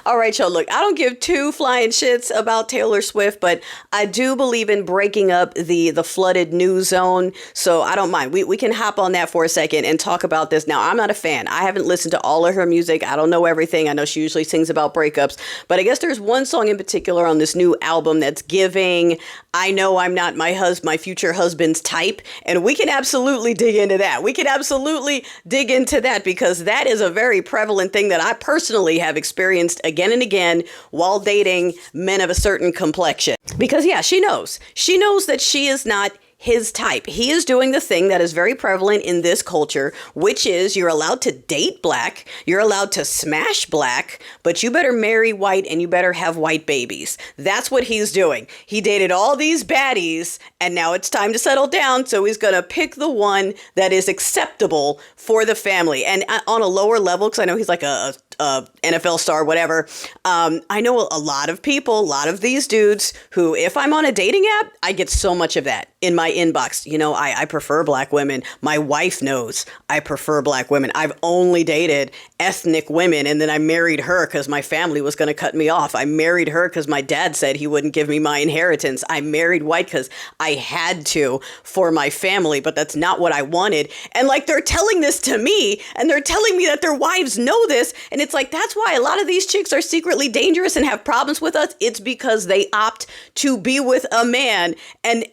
All right, y'all. Look, I don't give two flying shits about Taylor Swift, but I do believe in breaking up the flooded news zone. So I don't mind. We can hop on that for a second and talk about this. Now, I'm not a fan. I haven't listened to all of her music. I don't know everything. I know she usually sings about breakups, but I guess there's one song in particular on this new album that's giving, I know I'm not my future husband's type. And we can absolutely dig into that. We can absolutely dig into that because that is a very prevalent thing that I personally have experienced again and again while dating men of a certain complexion. Because yeah, she knows. She knows that she is not his type. He is doing the thing that is very prevalent in this culture, which is you're allowed to date black, you're allowed to smash black, but you better marry white and you better have white babies. That's what he's doing. He dated all these baddies and now it's time to settle down. So he's going to pick the one that is acceptable for the family. And on a lower level, because I know he's like a NFL star, whatever. I know a lot of people, a lot of these dudes who, if I'm on a dating app, I get so much of that in my inbox. You know, I prefer black women. My wife knows I prefer black women. I've only dated ethnic women, and then I married her because my family was going to cut me off. I married her because my dad said he wouldn't give me my inheritance. I married white because I had to for my family, but that's not what I wanted. And like, they're telling this to me, and they're telling me that their wives know this, and it's like, that's why a lot of these chicks are secretly dangerous and have problems with us. It's because they opt to be with a man and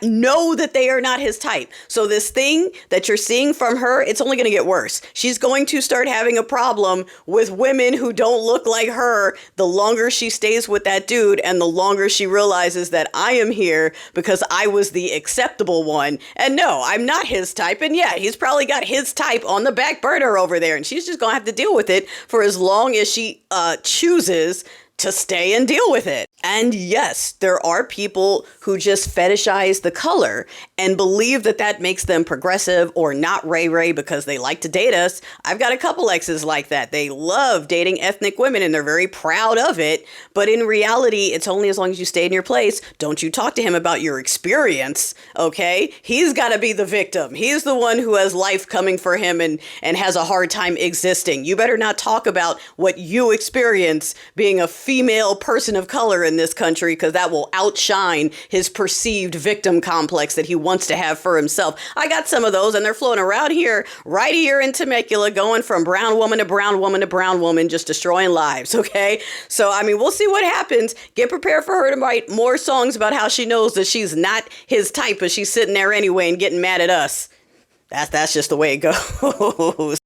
know that they are not his type. So this thing that you're seeing from her, it's only going to get worse. She's going to start having a problem with women who don't look like her the longer she stays with that dude and the longer she realizes that I am here because I was the acceptable one. And no, I'm not his type. And yeah, he's probably got his type on the back burner over there, and she's just going to have to deal with it for as long as she chooses to stay and deal with it. And yes, there are people who just fetishize the color and believe that that makes them progressive or not Ray because they like to date us. I've got a couple exes like that. They love dating ethnic women and they're very proud of it. But in reality, it's only as long as you stay in your place. Don't you talk to him about your experience, okay? He's got to be the victim. He's the one who has life coming for him and has a hard time existing. You better not talk about what you experience being a female person of color in this country, because that will outshine his perceived victim complex that he wants to have for himself. I got some of those, and they're floating around here, right here in Temecula, going from brown woman to brown woman to brown woman, just destroying lives, okay? So, I mean, we'll see what happens. Get prepared for her to write more songs about how she knows that she's not his type, but she's sitting there anyway and getting mad at us. That's just the way it goes.